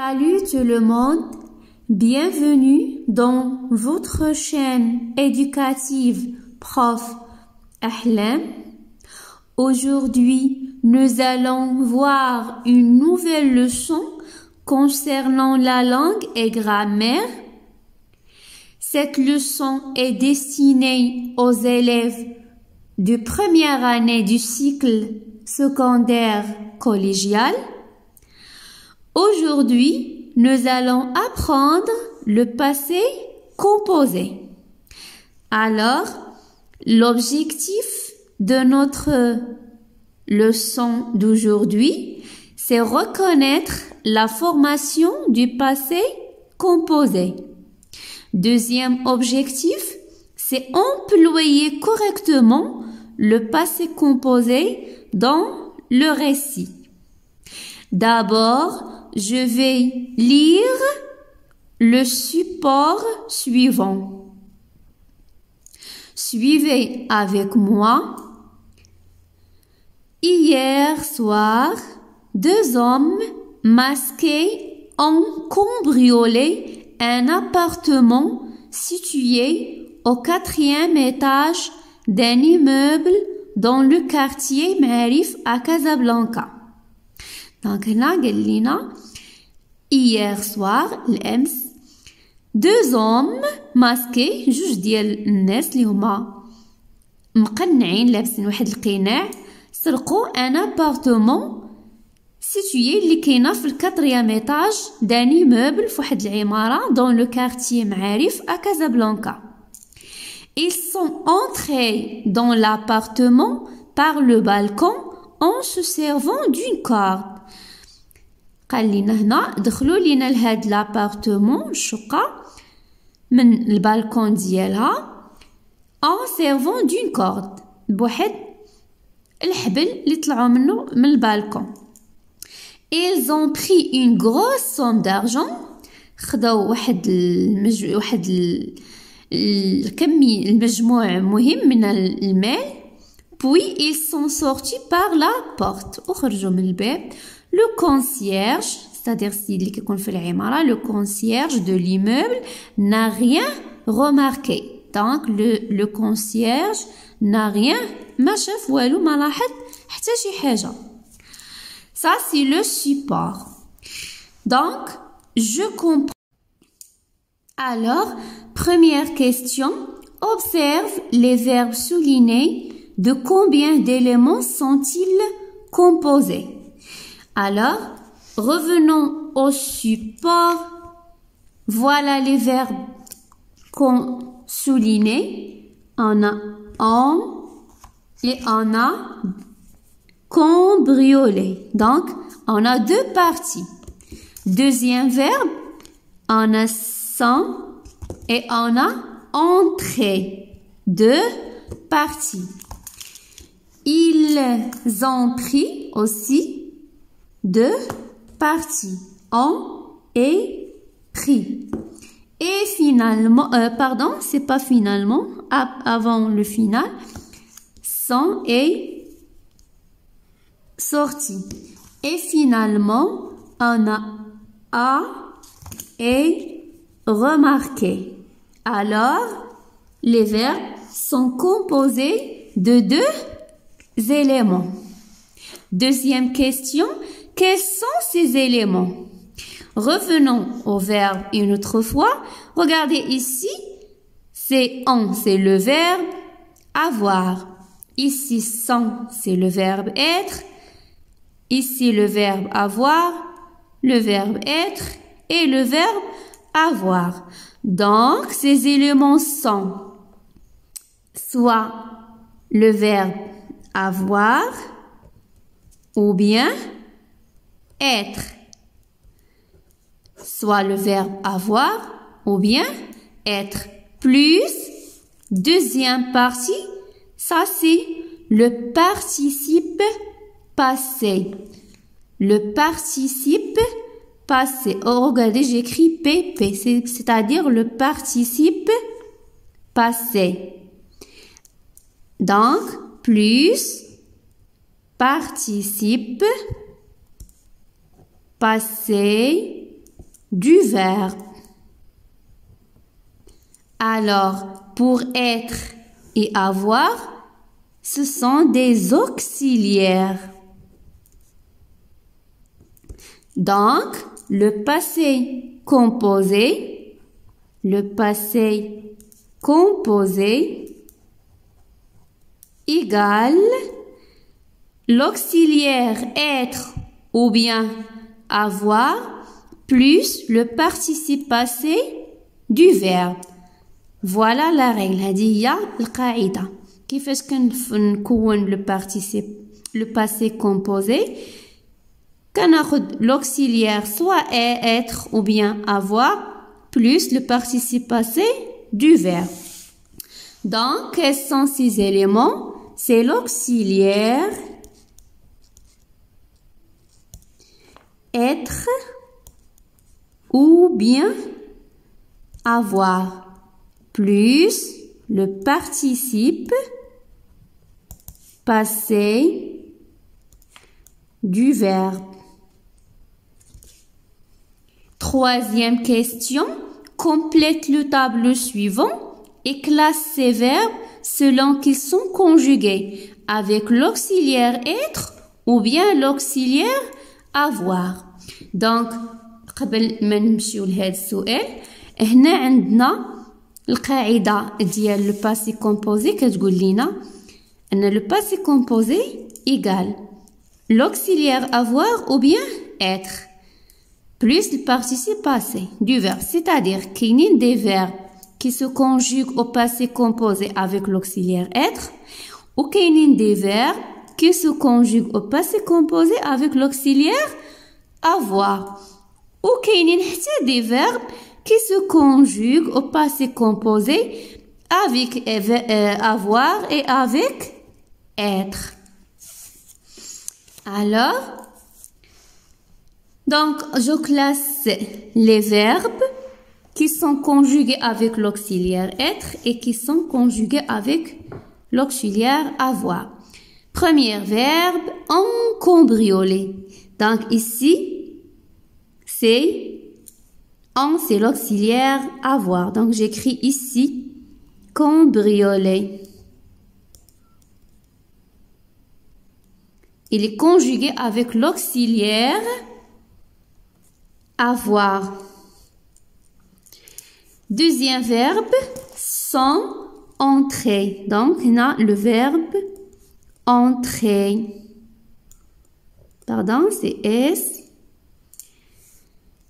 Salut tout le monde, bienvenue dans votre chaîne éducative Prof Ahlam. Aujourd'hui, nous allons voir une nouvelle leçon concernant la langue et grammaire. Cette leçon est destinée aux élèves de première année du cycle secondaire collégial. Aujourd'hui, nous allons apprendre le passé composé. Alors, l'objectif de notre leçon d'aujourd'hui, c'est reconnaître la formation du passé composé. Deuxième objectif, c'est employer correctement le passé composé dans le récit. D'abord, je vais lire le support suivant. Suivez avec moi. Hier soir, deux hommes masqués ont cambriolé un appartement situé au 4e étage d'un immeuble dans le quartier Marif à Casablanca. Donc هنا قال لنا hier soir الأمس deux hommes masqués جوج ديال الناس اللي هما مقنعين لابسين واحد القناع سرقوا ان ابارتمون سيتويي اللي كاينه في الكاتريام ايطاج دان ايموبل في واحد العماره دون لو كارتيer معارف à Casablanca. Ils sont entrés dans l'appartement par le balcon en se servant d'une corde. قال لنا هنا دخلوا لينا لهاد لابارتمون الشقه من البالكون ديالها en servant d'une corde بواحد الحبل اللي طلعوا منه من البالكون. Ils ont pris une grosse somme d'argent. خداو واحد الكمية المجموع مهم من المال. Puis ils sont sortis par la porte. وخرجوا من الباب. Le concierge, c'est-à-dire اللي كيكون في العمارة, le concierge de l'immeuble n'a rien remarqué. Donc le concierge n'a rien, ما شاف والو, ما لاحظ حتى شي حاجة. Ça c'est le support. Donc je comprends. Alors, première question, observe les verbes soulignés. De combien d'éléments sont-ils composés? Alors, revenons au support. Voilà les verbes qu'on soulignait. On a en et on a cambriolé. Donc, on a deux parties. Deuxième verbe, on a sans et on a entré. Deux parties. Ils ont pris aussi deux parties. En et pris. Et finalement, pardon, c'est pas finalement, avant le final, sont et sorti. Et finalement, on a et remarqué. Alors, les verbes sont composés de deux éléments. Deuxième question, quels sont ces éléments? Revenons au verbe une autre fois. Regardez ici, c'est en, c'est le verbe avoir. Ici, sans, c'est le verbe être. Ici, le verbe avoir, le verbe être et le verbe avoir. Donc, ces éléments sont soit le verbe avoir ou bien être. Soit le verbe avoir ou bien être. Plus, deuxième partie, ça c'est le participe passé. Le participe passé. Oh, regardez, j'écris PP, c'est-à-dire le participe passé. Donc, plus participe passé du verbe. Alors, pour être et avoir, ce sont des auxiliaires. Donc, le passé composé égale l'auxiliaire être ou bien avoir plus le participe passé du verbe. Voilà la règle. هذه هي القاعدة. كيفاش كنكون le passé composé. كناخد l'auxiliaire soit être ou bien avoir plus le participe passé du verbe. Donc, quels sont ces éléments? C'est l'auxiliaire être ou bien avoir plus le participe passé du verbe. Troisième question. Complète le tableau suivant et classe ces verbes selon qu'ils sont conjugués avec l'auxiliaire être ou bien l'auxiliaire avoir. Donc, قبل ما نمشيو لهذا السؤال هنا عندنا القاعدة ديال le passé composé كتقول لنا أن le passé composé égale l'auxiliaire avoir ou bien être plus le participe passé du verbe. C'est-à-dire qu'il y a des verbes qui se conjuguent au passé composé avec l'auxiliaire être ou qu'il y a des verbes qui se conjuguent au passé composé avec l'auxiliaire avoir ou qu'il y a des verbes qui se conjuguent au passé composé avec avoir et avec être. Alors, donc, je classe les verbes qui sont conjugués avec l'auxiliaire être et qui sont conjugués avec l'auxiliaire avoir. Premier verbe, encombrioler. Donc, ici, c'est l'auxiliaire avoir. Donc, j'écris ici, cambrioler. Il est conjugué avec l'auxiliaire avoir. Deuxième verbe, sans entrer. Donc, on a le verbe entrer. Pardon, c'est S.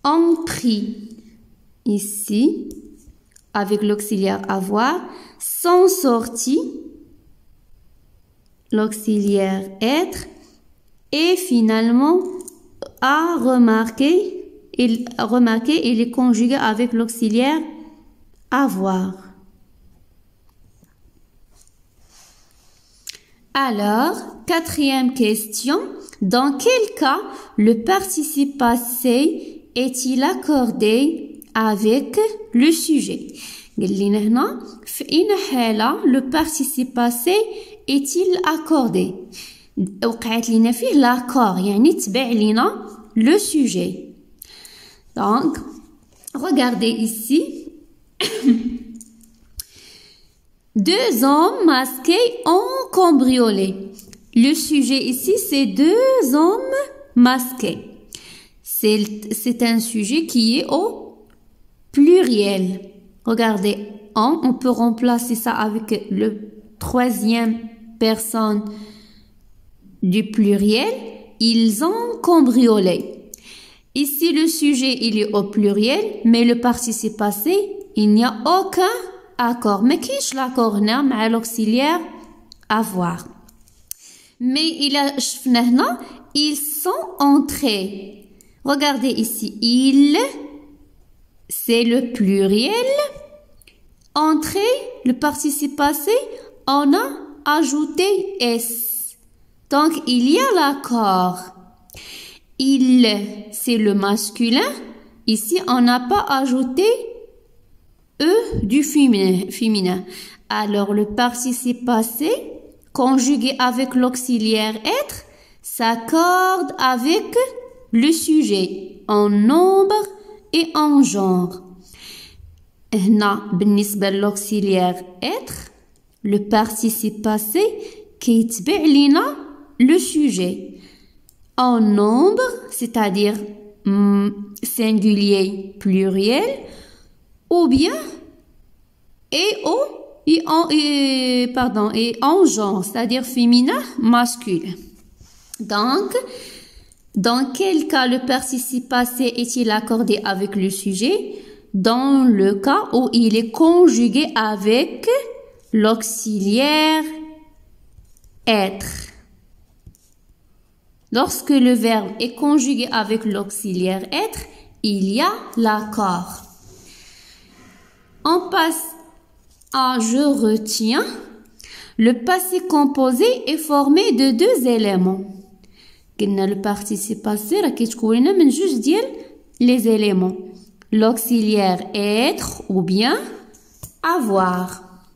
Entrer. Ici, avec l'auxiliaire avoir. Sans sortie. L'auxiliaire être. Et finalement, à remarquer. Il est conjugué avec l'auxiliaire avoir. Alors, quatrième question. Dans quel cas le participe passé est-il accordé avec le sujet? Le participe passé est-il accordé? وقعت لنا فيه l'accord يعني تبع لنا le sujet. Donc, regardez ici. Deux hommes masqués ont cambriolé. Le sujet ici, c'est deux hommes masqués. C'est un sujet qui est au pluriel. Regardez, on peut remplacer ça avec le troisième personne du pluriel. Ils ont cambriolé. Ici, le sujet, il est au pluriel, mais le participe passé, il n'y a aucun accord. Mais qui est l'accord avec l'auxiliaire avoir? Mais ils sont entrés. Regardez ici, ils, c'est le pluriel. Entré, le participe passé, on a ajouté S. Donc, il y a l'accord. Il, c'est le masculin. Ici, on n'a pas ajouté E du féminin. Alors, le participe passé, conjugué avec l'auxiliaire être, s'accorde avec le sujet en nombre et en genre. هنا بالنسبة l'auxiliaire être, le participe passé كيتبع لينا le sujet. En nombre, c'est-à-dire singulier, pluriel, ou bien et en genre, c'est-à-dire féminin, masculin. Donc, dans quel cas le participe passé est-il accordé avec le sujet? Dans le cas où il est conjugué avec l'auxiliaire être. Lorsque le verbe est conjugué avec l'auxiliaire être, il y a l'accord. On passe à je retiens. Le passé composé est formé de deux éléments. Le participe passé كيتكون من جوج ديال les éléments. L'auxiliaire être ou bien avoir.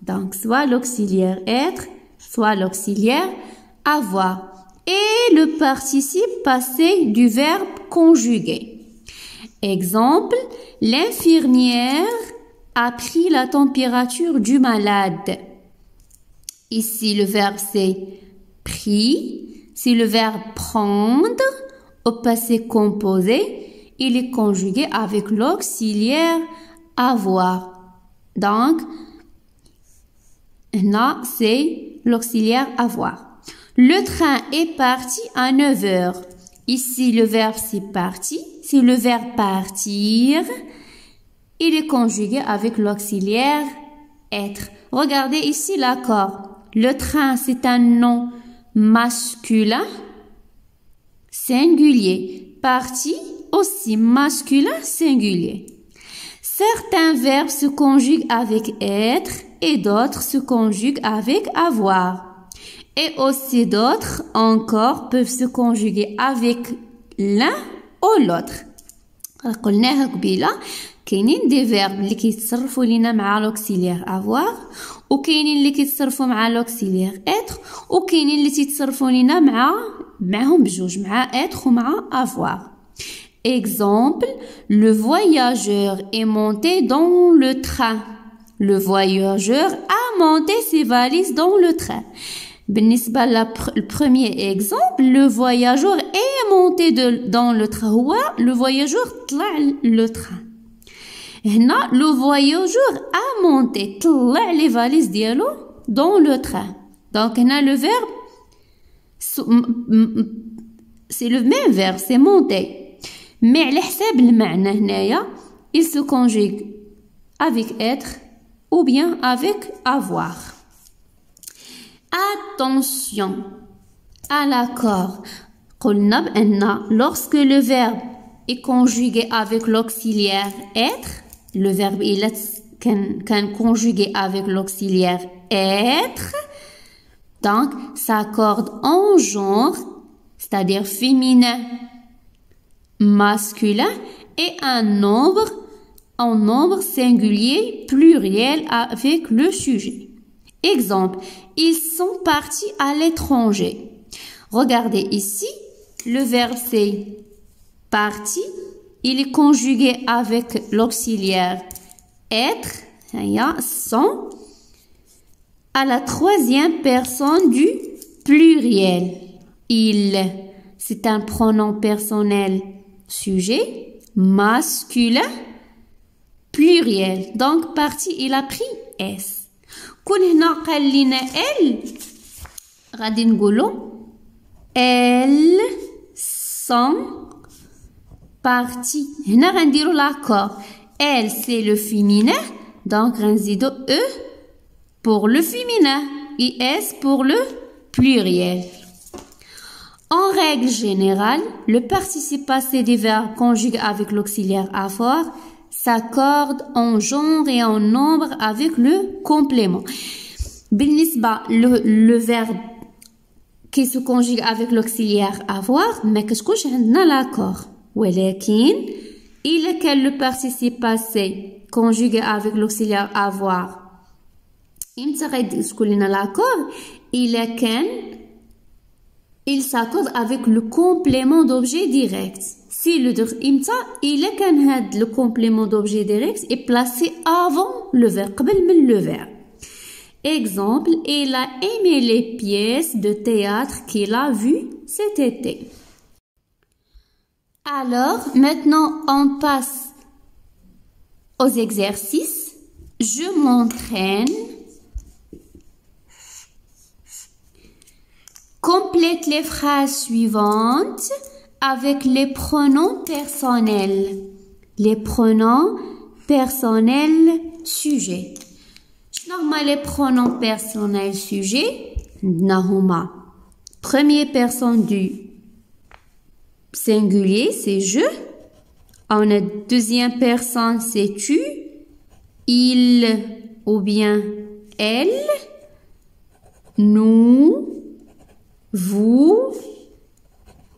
Donc soit l'auxiliaire être, soit l'auxiliaire avoir. Et le participe passé du verbe conjugué. Exemple, l'infirmière a pris la température du malade. Ici, le verbe c'est pris. Si le verbe prendre au passé composé, il est conjugué avec l'auxiliaire avoir. Donc, là, c'est l'auxiliaire avoir. Le train est parti à 9 heures. Ici, le verbe c'est parti. Si le verbe partir, il est conjugué avec l'auxiliaire être. Regardez ici l'accord. Le train, c'est un nom masculin singulier. Parti aussi masculin singulier. Certains verbes se conjuguent avec être et d'autres se conjuguent avec avoir. Et aussi d'autres encore peuvent se conjuguer avec l'un ou l'autre. قلناها قبيله كاينين دي فيرب اللي كيتصرفوا لينا مع لوكسيليير avoir وكاينين اللي كيتصرفوا مع لوكسيليير être وكاينين اللي تيتصرفوا لينا معهم بجوج مع être ومع avoir. Exemple, le voyageur est monté dans le train. Le voyageur a monté ses valises dans le train. بالنسبة للبروميير exemple, le voyageur est monté dans le train. هو le voyageur طلع le train. هنا le voyageur a monté طلع les valises ديالو dans le train. Donc هنا le verbe c'est le même verbe, c'est monter. Mais على حساب المعنى هنايا il se conjugue avec être ou bien avec avoir. Attention à l'accord. قلنا بأن lorsque le verbe est conjugué avec l'auxiliaire être, le verbe il est conjugué avec l'auxiliaire être, donc s'accorde en genre, c'est-à-dire féminin, masculin et un nombre en nombre singulier pluriel avec le sujet. Exemple, ils sont partis à l'étranger. Regardez ici, le verbe c'est parti, il est conjugué avec l'auxiliaire être, sont, à la troisième personne du pluriel. Il, c'est un pronom personnel sujet, masculin, pluriel. Donc, parti, il a pris S. كون هنا قال لنا ال غادي نقولوا elles sont parties. هنا غنديروا l'accord. Elle c'est le féminin, donc غنزيدوا e pour le féminin et s pour le pluriel. En règle générale, le participe passé des verbes conjugués avec l'auxiliaire avoir s'accorde en genre et en nombre avec le complément. بالنسبة le verbe qui se conjugue avec l'auxiliaire avoir ما كتكونش عندنا l'accord. ولكن إلا كان le participe passé conjugué avec l'auxiliaire avoir إمتى غيتكون لنا l'accord؟ إلا كان il s'accorde avec le complément d'objet direct. Si le imta, il est qu'un had le complément d'objet direct est placé avant le verbe, قبل من le verbe. Exemple, il a aimé les pièces de théâtre qu'il a vues cet été. Alors, maintenant, on passe aux exercices. Je m'entraîne. Complète les phrases suivantes avec les pronoms personnels. Les pronoms personnels sujets. شنو هما les pronoms personnels sujets؟ عندنا هما première personne du singulier, c'est je. On a deuxième personne, c'est tu, il ou bien elle, nous, vous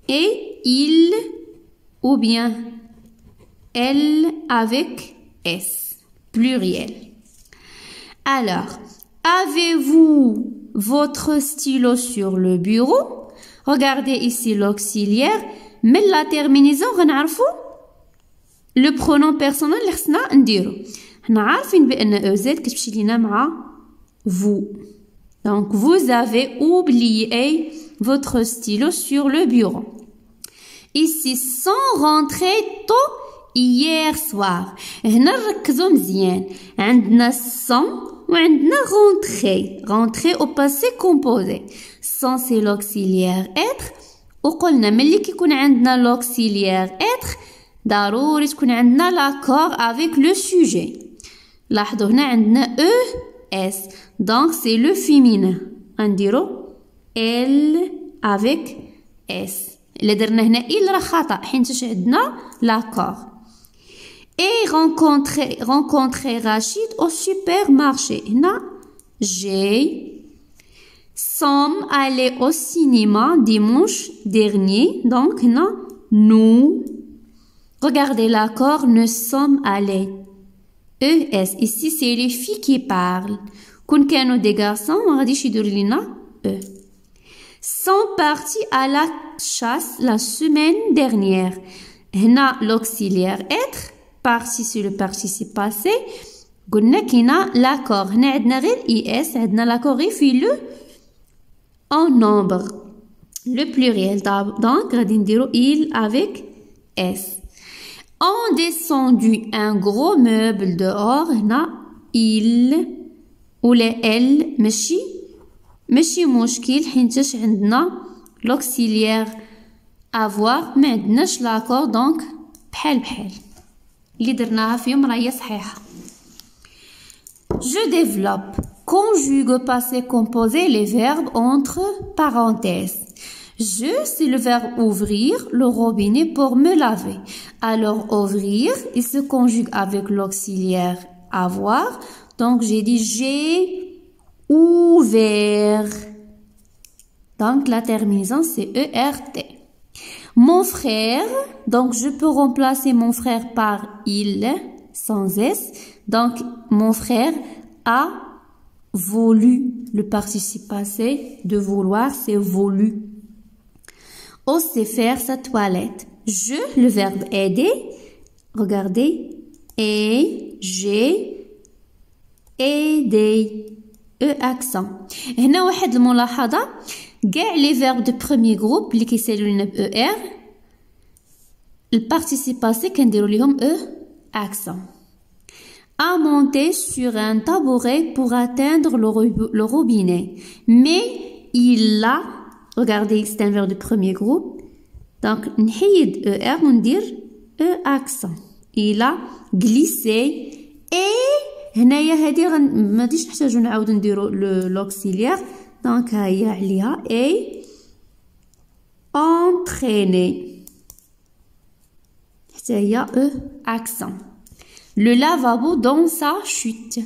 et il ou bien elle avec S, pluriel. Alors, avez-vous votre stylo sur le bureau? Regardez ici l'auxiliaire. Mais la terminaison, غنعرفوا le pronom personnel اللي خصنا نديرو. حنا عارفين بأن EZ كتمشي لينا مع vous. Donc, vous avez oublié votre stylo sur le bureau. Ici, sont rentrés tôt hier soir. هنا نركزوا مزيان. عندنا sont وعندنا rentré. Rentré au passé composé. Sont c'est l'auxiliaire être. وقلنا ملي كيكون عندنا l'auxiliaire être ضروري تكون عندنا l'accord avec le sujet. لاحظوا هنا عندنا ES. Donc c'est le féminin. غنديرو elle avec S. اللي درنا هنا il راه خطأ حينتاش عندنا l'accord. Et rencontrer Rachid au supermarché. هنا j'ai sommes allés au cinéma dimanche dernier. Donc, nous. Regardez l'accord, nous sommes allés. ES. Ici, c'est les filles qui parlent. Quand il y a des garçons, on va dire E. Sont partis à la chasse la semaine dernière. Hna l'auxiliaire être. Parti sur le participe passé. قلنا كاينا l'accord. هنا عندنا غير ES. عندنا l'accord في le en nombre, le pluriel. Donc, غادي نديرو il avec S. On descendu un gros meuble dehors. هنا il ولا elle ماشي مشكل حينتاش عندنا l'auxiliaire avoir ما عندناش l'accord. donc بحال اللي درناها فيهم راهي صحيحة. Je développe. Conjugue au passé composé les verbes entre parenthèses. Je, c'est le verbe ouvrir le robinet pour me laver. Alors, ouvrir, il se conjugue avec l'auxiliaire avoir. Donc, j'ai dit j'ai ouvert. Donc, la terminaison, c'est ERT. Mon frère, donc je peux remplacer mon frère par il, sans S. Donc, mon frère a voulu. Le participe passé de vouloir, c'est voulu. On sait faire sa toilette. Je, le verbe aider. Regardez. Et, j'ai aidé. E accent. هنا واحد الملاحظة. كاع les verbes de premier groupe اللي كيسالوا لنا ب ER. Le participe passé كنديروا ليهم E accent. A monté sur un tabouret pour atteindre le robinet. Mais il a, regardez, c'est un verbe de premier groupe. Donc, نحيد ER وندير E accent. Il a glissé et هنايا هادي ما غاديش نحتاجو نعاودو نديرو l'auxiliaire. Donc, هيا عليها et entraîné. حتى هي E accent. Le lavabo dans sa chute.